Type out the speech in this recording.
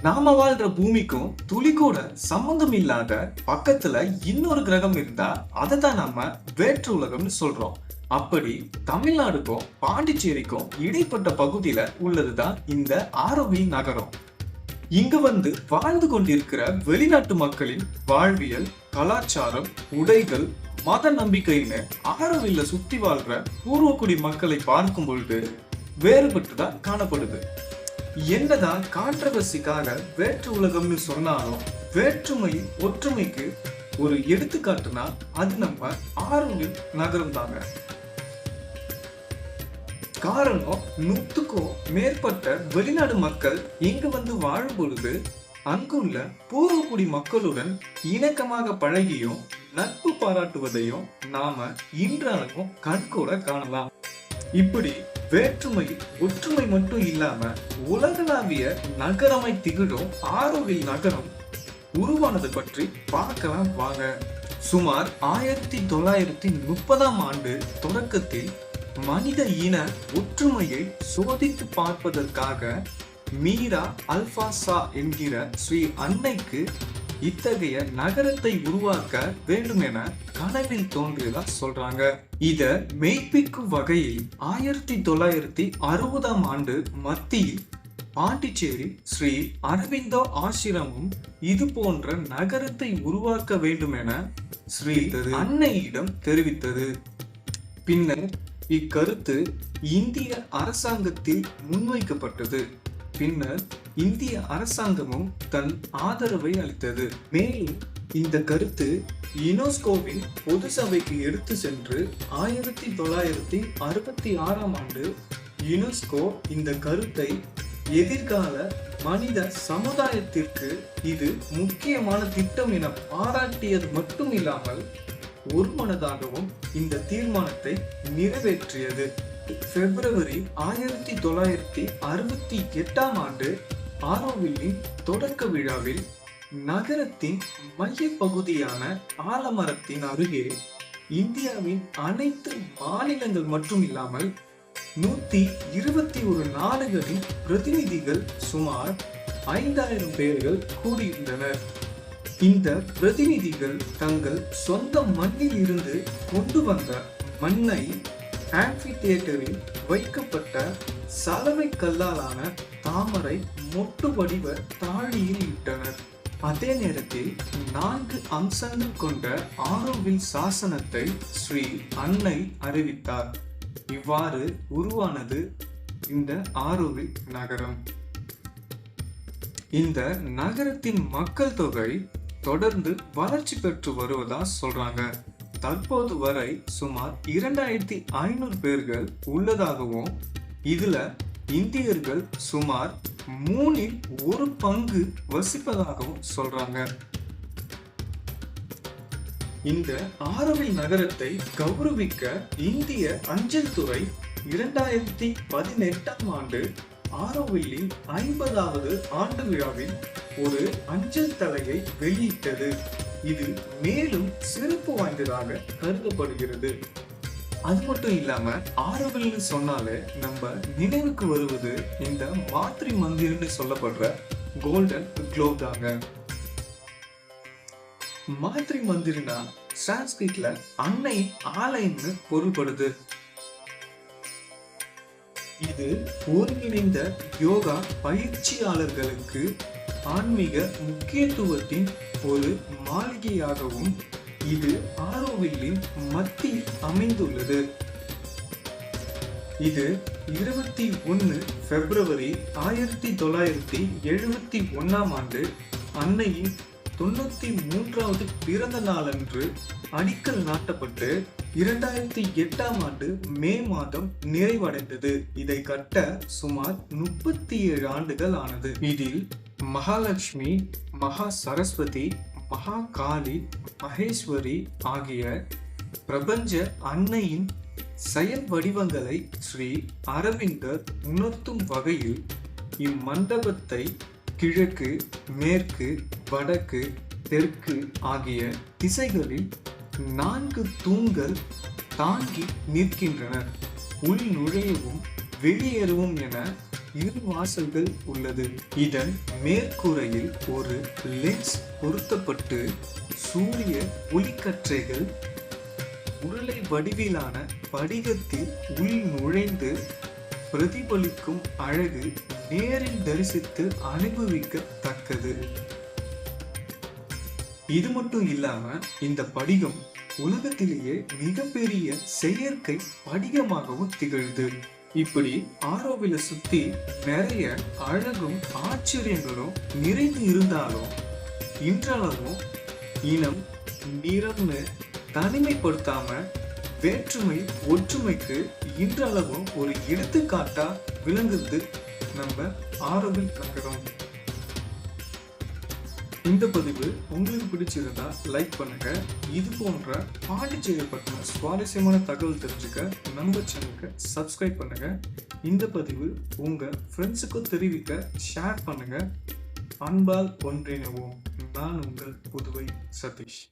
நாம வாழ்ற பூமிக்கும் துளி கூட சம்பந்தம் இல்லாத பக்கத்துல இன்னொரு கிரகம் இருந்தா அதை தான் நம்ம வேற்று உலகம்னு சொல்றோம். அப்படி தமிழ்நாடுக்கும் பாண்டிச்சேரிக்கும் இடைப்பட்ட பகுதியில உள்ளதுதான் இந்த ஆரோவில் நகரம். இங்க வந்து வாழ்ந்து கொண்டிருக்கிற வெளிநாட்டு மக்களின் வாழ்வியல், கலாச்சாரம், உடைகள், மத நம்பிக்கைன்னு ஆரோவில்ல சுத்தி வாழ்ற பூர்வக்குடி மக்களை பார்க்கும் பொழுது வேறுபட்டுதான் காணப்படுது. என்னதான் கான்ட்ரவர்சிக்காக வேற்று உலகம்னு சொன்னாலும் வேற்றுமை ஒற்றுமைக்கு ஒரு எடுத்துக்காட்டுனா அது நம்ம ஆரோவில் நகரம் தாங்க. காரணம், 100க்கும் மேற்பட்ட வெளிநாடு மக்கள் இங்கு வந்து வாழும் பொழுது அங்குள்ள பூர்வக்குடி மக்களுடன் இணக்கமாக பழகியும் நட்பு பாராட்டுவதையும் நாம இன்றளவும் கண்கூட காணலாம். இப்படி வேற்றுமை ஒற்றுமை மட்டும் இல்லாம உலகளாவிய நகரமை திகழும் ஆரோவில் நகரம் உருவானது பற்றி பார்க்கலாம் வாங்க. சுமார் 1930ஆம் ஆண்டு தொடக்கத்தில் மனித இன ஒற்றுமையை சோதித்து பார்ப்பதற்காக மீரா அல்பாசா என்கிற ஸ்ரீ அன்னைக்கு இத்தகைய நகரத்தை உருவாக்க வேண்டும் என கனவில் தோன்றியதா சொல்றாங்க. இத மெய்ப்பிக்கும் வகையில் 1960ஆம் ஆண்டு மத்தியில் பாண்டிச்சேரி ஸ்ரீ அரவிந்தோ ஆசிரமும் இது போன்ற நகரத்தை உருவாக்க வேண்டும் என ஸ்ரீ அன்னையிடம் தெரிவித்தது. பின்னர் இக்கருத்து இந்திய அரசாங்கத்தில் முன்வைக்கப்பட்டது. பின்னர் இந்திய அரசாங்கமும் தன் ஆதரவை அளித்தது. மேலும் இந்த கருத்து யுனெஸ்கோவின் பொது சபைக்கு எடுத்து சென்று 1966ஆம் ஆண்டு யுனெஸ்கோ இந்த கருத்தை எதிர்கால மனித சமுதாயத்திற்கு இது முக்கியமான திட்டம் என பாராட்டியது மட்டும் இல்லாமல் ஒருமனதாகவும் இந்த தீர்மானத்தை நிறைவேற்றியது. பிப்ரவரி 1968ஆம் ஆண்டு ஆரோவில்லின் தொடக்க விழாவில் நகரத்தின் மைய பகுதியான ஆலமரத்தின் அருகே இந்தியாவின் அனைத்து மாநிலங்கள் மட்டும் இல்லாமல் 121 நாடுகளின் பிரதிநிதிகள் சுமார் 5000 பேர்கள் கூடியிருந்தனர். இந்த பிரதிநிதிகள் தங்கள் சொந்த மண்ணில் இருந்து கொண்டு வந்த மண்ணை ஆம்பி தியேட்டரில் வைக்கப்பட்ட சலவை கல்லாலான தாமரை மொட்டு வடிவ தாழியில் இட்டனர். அதே நேரத்தில் 4 அம்சங்கள் கொண்ட ஆரோவில் சாசனத்தை ஸ்ரீ அன்னை அறிவித்தார். இவ்வாறு உருவானது இந்த ஆரோவில் நகரம். இந்த நகரத்தின் மக்கள் தொகை தொடர்ந்து வளர்ச்சி பெற்று வருவதா சொல்றாங்க. தற்போது வரை சுமார் 2500 பேர்கள் உள்ளதாகவும் இதுல இந்தியர்கள் சுமார் 1/3 பங்கு வசிப்பதாகவும் சொல்றாங்க. இந்த ஆரோவில் நகரத்தை கௌரவிக்க இந்திய அஞ்சல் துறை 2018ஆம் ஆண்டு ஆரோவில்லின் 50வது ஆண்டு விழாவில் ஒரு அஞ்சல் தலையை வெளியிட்டது. இது மேலும் சிறப்பு வாய்ந்ததாக கருதப்படுகிறது. அது மட்டும் இல்லாம ஆரோவில்னு சொன்னாலே நம்ம நினைவுக்கு வருவது இந்த மாத்ரி மந்திர்னு சொல்லப்படுற கோல்டன் குளோப் தாங்க. மாத்ரி மந்திர்னா சான்ஸ்கிரிட்ல அன்னை ஆலயம்னு பொருள்படுது. இது ஒருங்கிணைந்த யோகா பயிற்சியாளர்களுக்கு ஆன்மீக முக்கியத்துவத்தின் ஒரு மாளிகையாகவும் இது ஆரோவில்லின் மத்தியில் அமைந்துள்ளது. இது 21 பிப்ரவரி 1971ஆம் ஆண்டு அன்னையின் 93வது பிறந்த நாளன்று அடிக்கல் நாட்டப்பட்டு 2008ஆம் ஆண்டு மே மாதம் நிறைவடைந்தது. இதை கட்ட சுமார் 37 ஆண்டுகள் ஆனது. இதில் மகாலட்சுமி, மகா சரஸ்வதி, மகா காளி, மகேஸ்வரி ஆகிய பிரபஞ்ச அன்னையின் செயல் வடிவங்களை ஸ்ரீ அரவிந்தர் உணர்த்தும் வகையில் இம்மண்டபத்தை கிழக்கு, மேற்கு, வடக்கு, தெற்கு ஆகிய திசைகளில் 4 தூண்கள் தாங்கி நிற்கின்றனர். உள் நுழையவும் வெளியேறவும் என இரு வாசல்கள் உள்ளது. இதன் மேற்கூரையில் ஒரு லென்ஸ் பொருத்தப்பட்டு சூரிய ஒளிக்கற்றைகள் உருளை வடிவிலான படிகத்தில் உள் நுழைந்து பிரதிபலிக்கும் அழகு நேரில் தரிசித்து அனுபவிக்கத்தக்கது. இது மட்டும் இல்லாம இந்த படிகம் உலகத்திலேயே மிகப்பெரிய செயற்கை படிகமாகவும் திகழ்து. இப்படி ஆரோவில சுத்தி நிறைய அழகும் ஆச்சரியங்களும் நிறைந்து இருந்தாலும் இன்றளவும் இனம் நிறம்னு தனிமைப்படுத்தாம வேற்றுமை ஒற்றுமைக்கு இன்றளவும் ஒரு எடுத்துக்காட்டா விளங்குது நம்ம ஆரோவில் நகரம். இந்த பதிவு உங்களுக்கு பிடிச்சிருந்தா லைக் பண்ணுங்க. இது போன்ற பாண்டிச்சேரி பற்றின சுவாரஸ்யமான தகவல் தெரிஞ்சுக்க நம்ம சேனலுக்கு சப்ஸ்கிரைப் பண்ணுங்க. இந்த பதிவு உங்க ஃப்ரெண்ட்ஸுக்கும் தெரிவிக்க ஷேர் பண்ணுங்க. அன்பால் ஒன்றிணைவோம். நான் உங்கள் புதுவை சதீஷ்.